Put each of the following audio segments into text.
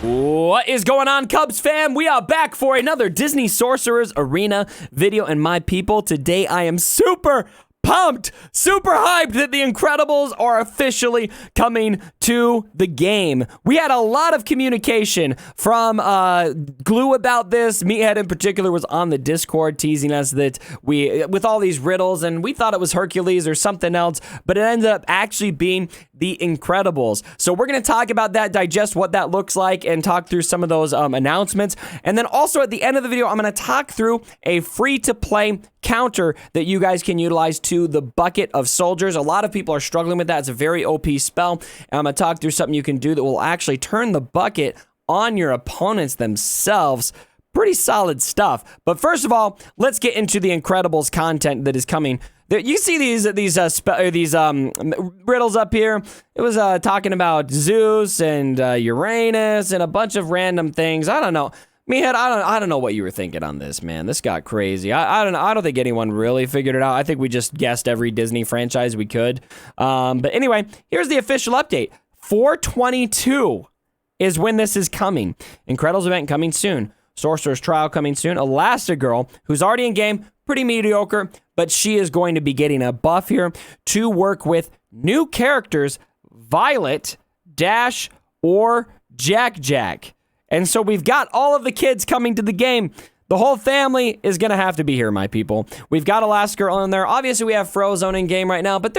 What is going on, Cubs fam? We are back for another Disney Sorcerer's Arena video, and my people, today I am super pumped, super hyped that The Incredibles are officially coming to the game. We had a lot of communication from Glue about this. Meathead in particular was on the Discord teasing us that with all these riddles, and we thought it was Hercules or something else, but it ended up actually being The Incredibles. So we're going to talk about that, digest what that looks like, and talk through some of those announcements. And then also at the end of the video, I'm going to talk through a free-to-play counter that you guys can utilize to the Bucket of Soldiers. A lot of people are struggling with that. It's a very OP spell. And I'm going to talk through something you can do that will actually turn the bucket on your opponents themselves. Pretty solid stuff. But first of all, let's get into the Incredibles content that is coming. You see these riddles up here. It was talking about Zeus and Uranus and a bunch of random things. I don't know. Meathead, I don't know what you were thinking on this, man. This got crazy. I don't know. I don't think anyone really figured it out. I think we just guessed every Disney franchise we could. But anyway, here's the official update. 4/22 is when this is coming. Incredibles event coming soon. Sorcerer's Trial coming soon. Elastigirl, who's already in game, pretty mediocre, but she is going to be getting a buff here to work with new characters, Violet, Dash, or Jack Jack. And so we've got all of the kids coming to the game. The whole family is going to have to be here, my people. We've got Elastigirl in there. Obviously, we have Frozone in game right now, but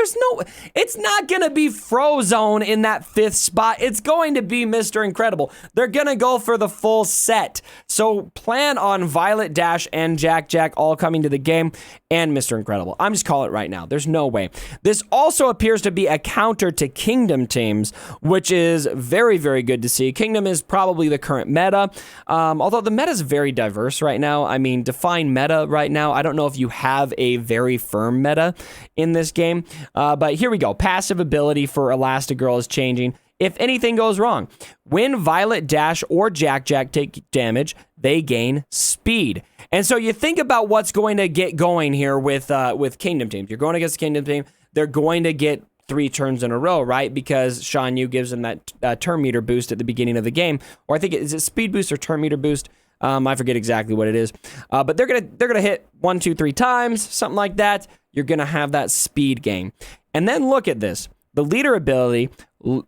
it's not going to be Frozone in that 5th spot. It's going to be Mr. Incredible. They're going to go for the full set. So plan on Violet, Dash, and Jack Jack all coming to the game, and Mr. Incredible. I'm just calling it right now. There's no way. This also appears to be a counter to Kingdom teams, which is very, very good to see. Kingdom is probably the current meta, although the meta is very diverse right now. I mean, define meta right now. I don't know if you have a very firm meta in this game, but here we go. Passive ability for Elastigirl is changing. If anything goes wrong, when Violet, Dash, or Jack Jack take damage, they gain speed. And so you think about what's going to get going here with Kingdom teams. You're going against Kingdom team. They're going to get 3 turns in a row, right? Because Shan Yu gives them that turn meter boost at the beginning of the game. Or I think is it speed boost or turn meter boost? I forget exactly what it is. But they're gonna hit 1, 2, 3 times, something like that. You're gonna have that speed gain. And then look at this. The leader ability,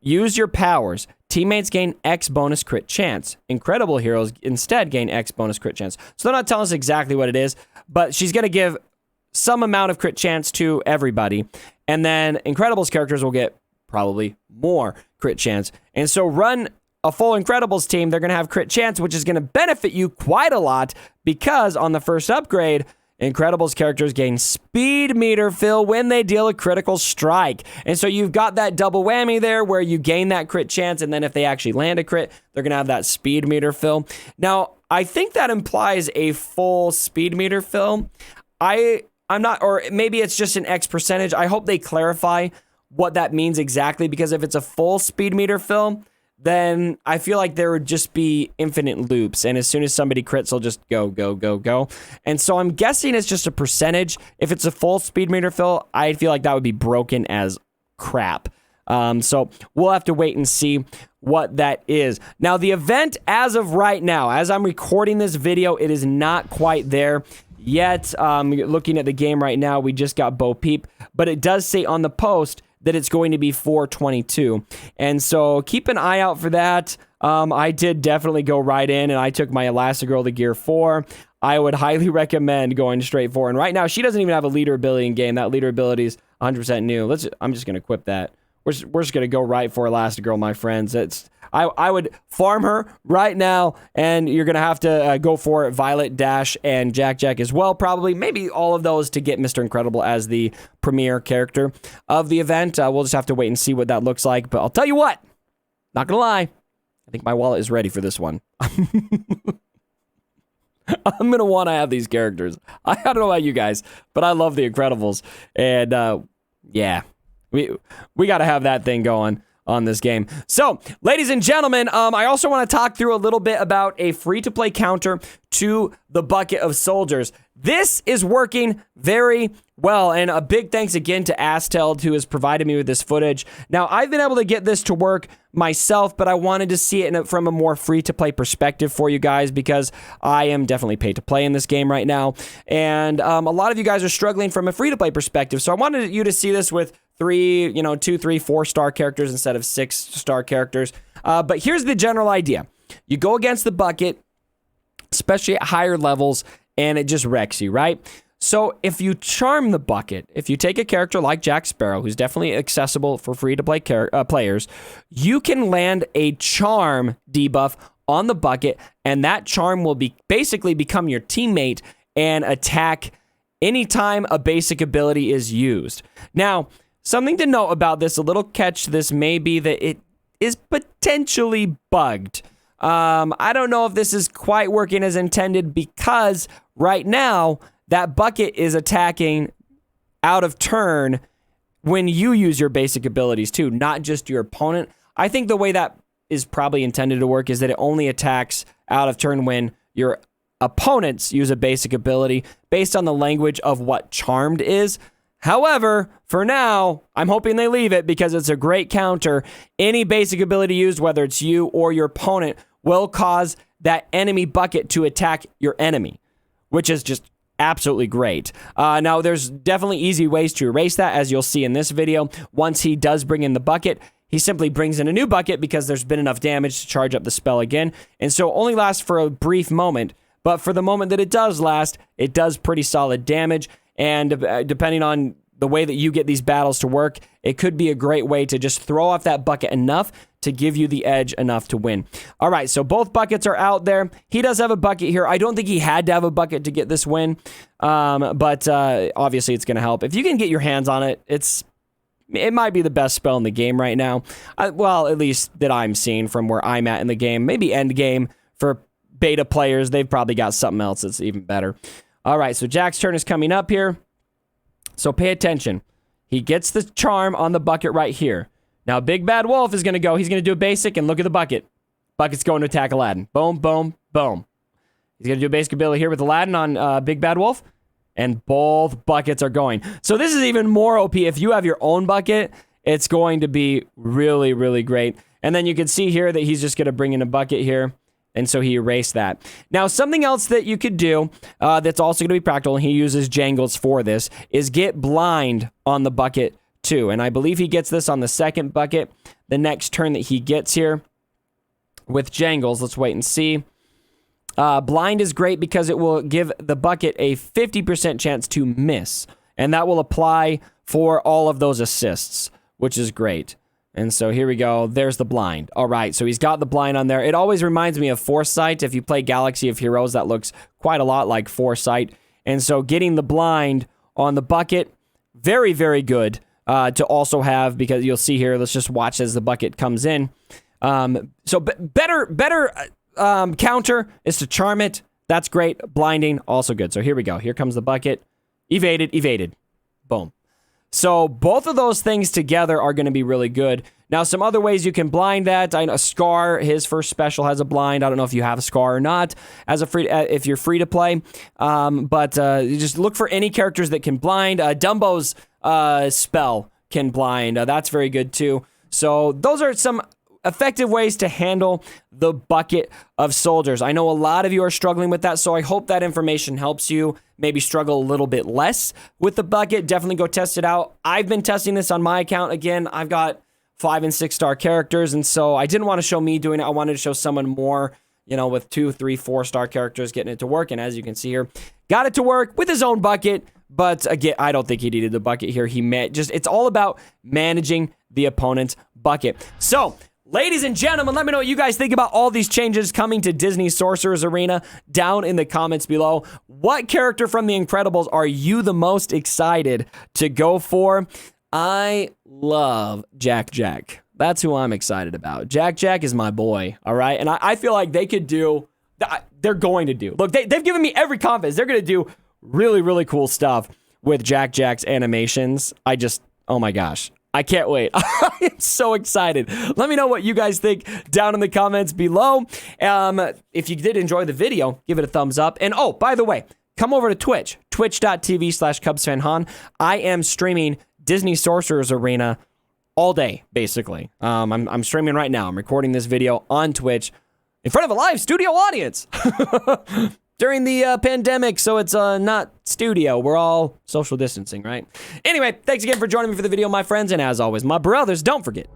use your powers. Teammates gain X bonus crit chance. Incredible heroes instead gain X bonus crit chance. So they're not telling us exactly what it is, but she's gonna give some amount of crit chance to everybody. And then Incredibles characters will get probably more crit chance. And so run a full Incredibles team, they're going to have crit chance, which is going to benefit you quite a lot because on the first upgrade, Incredibles characters gain speed meter fill when they deal a critical strike. And so you've got that double whammy there where you gain that crit chance, and then if they actually land a crit, they're going to have that speed meter fill. Now, I think that implies a full speed meter fill. I'm not, or maybe it's just an X percentage. I hope they clarify what that means exactly, because if it's a full speed meter fill, then I feel like there would just be infinite loops. And as soon as somebody crits, they'll just go, go, go, go. And so I'm guessing it's just a percentage. If it's a full speed meter fill, I feel like that would be broken as crap. So we'll have to wait and see what that is. Now, the event as of right now, as I'm recording this video, it is not quite there yet. Looking at the game right now, we just got Bo Peep, but it does say on the post that it's going to be 4/22. And so keep an eye out for that. I did definitely go right in, and I took my Elastigirl to Gear 4. I would highly recommend going straight for. And right now, she doesn't even have a leader ability in game. That leader ability is 100% new. I'm just going to equip that. We're just going to go right for Elastigirl, my friends. I would farm her right now, and you're going to have to go for Violet, Dash, and Jack Jack as well, probably. Maybe all of those to get Mr. Incredible as the premier character of the event. We'll just have to wait and see what that looks like. But I'll tell you what, not going to lie, I think my wallet is ready for this one. I'm going to want to have these characters. I don't know about you guys, but I love the Incredibles. And yeah, we got to have that thing going. on this game. So, ladies and gentlemen, I also want to talk through a little bit about a free-to-play counter to the bucket of soldiers. This is working very well, and a big thanks again to Asteld, who has provided me with this footage. Now, I've been able to get this to work myself, but I wanted to see it from a more free-to-play perspective for you guys, because I am definitely paid to play in this game right now, and a lot of you guys are struggling from a free-to-play perspective, so I wanted you to see this with 2, 3, 4-star characters instead of 6-star characters. But here's the general idea. You go against the bucket, especially at higher levels, and it just wrecks you, right? So if you charm the bucket, if you take a character like Jack Sparrow, who's definitely accessible for free-to-play players, you can land a charm debuff on the bucket, and that charm will basically become your teammate and attack anytime a basic ability is used. Now, something to note about this, a little catch to this may be that it is potentially bugged. I don't know if this is quite working as intended, because right now that bucket is attacking out of turn when you use your basic abilities too, not just your opponent. I think the way that is probably intended to work is that it only attacks out of turn when your opponents use a basic ability based on the language of what charmed is. However, for now, I'm hoping they leave it, because it's a great counter. Any basic ability used, whether it's you or your opponent, will cause that enemy bucket to attack your enemy, which is just absolutely great. Now, there's definitely easy ways to erase that, as you'll see in this video. Once he does bring in the bucket, he simply brings in a new bucket because there's been enough damage to charge up the spell again. And so it only lasts for a brief moment, but for the moment that it does last, it does pretty solid damage. And depending on the way that you get these battles to work, it could be a great way to just throw off that bucket enough to give you the edge enough to win. All right, so both buckets are out there. He does have a bucket here. I don't think he had to have a bucket to get this win, but obviously it's going to help. If you can get your hands on it, it might be the best spell in the game right now. Well, at least that I'm seeing from where I'm at in the game. Maybe end game for beta players. They've probably got something else that's even better. All right, so Jack's turn is coming up here. So pay attention. He gets the charm on the bucket right here. Now, Big Bad Wolf is going to go. He's going to do a basic, and look at the bucket. Bucket's going to attack Aladdin. Boom, boom, boom. He's going to do a basic ability here with Aladdin on Big Bad Wolf, and both buckets are going. So this is even more OP. If you have your own bucket, it's going to be really, really great. And then you can see here that he's just going to bring in a bucket here. And so he erased that. Now, something else that you could do that's also going to be practical, and he uses Jangles for this, is get blind on the bucket too. And I believe he gets this on the second bucket, the next turn that he gets here with Jangles. Let's wait and see. Blind is great because it will give the bucket a 50% chance to miss. And that will apply for all of those assists, which is great. And so here we go. There's the blind. All right, so he's got the blind on there. It always reminds me of Foresight. If you play Galaxy of Heroes, that looks quite a lot like Foresight. And so getting the blind on the bucket, very, very good to also have, because you'll see here, let's just watch as the bucket comes in. So better counter is to charm it. That's great. Blinding, also good. So here we go. Here comes the bucket. Evaded. Boom. So both of those things together are going to be really good. Now, some other ways you can blind that. I know Scar, his first special has a blind. I don't know if you have a Scar or not as a if you're free to play. But you just look for any characters that can blind. Dumbo's spell can blind. That's very good too. So those are some effective ways to handle the bucket of soldiers. I know a lot of you are struggling with that, so I hope that information helps you maybe struggle a little bit less with the bucket. Definitely go test it out. I've been testing this on my account. Again, I've got 5- and 6-star characters, and so I didn't want to show me doing it. I wanted to show someone more, with 2, 3, 4-star characters getting it to work, and as you can see here, got it to work with his own bucket. But again, I don't think he needed the bucket here. It's all about managing the opponent's bucket. So, ladies and gentlemen, let me know what you guys think about all these changes coming to Disney Sorcerer's Arena down in the comments below. What character from The Incredibles are you the most excited to go for? I love Jack Jack. That's who I'm excited about. Jack Jack is my boy, all right? And I feel like they could do, they're going to do. Look, they've given me every confidence. They're going to do really, really cool stuff with Jack Jack's animations. Oh my gosh. I can't wait. I am so excited. Let me know what you guys think down in the comments below. If you did enjoy the video, give it a thumbs up. And oh, by the way, come over to Twitch, twitch.tv/CubsFanHan. I am streaming Disney Sorcerer's Arena all day, basically. I'm streaming right now. I'm recording this video on Twitch in front of a live studio audience during the pandemic, so it's not studio. We're all social distancing, right? Anyway, thanks again for joining me for the video, my friends, and as always, my brothers, don't forget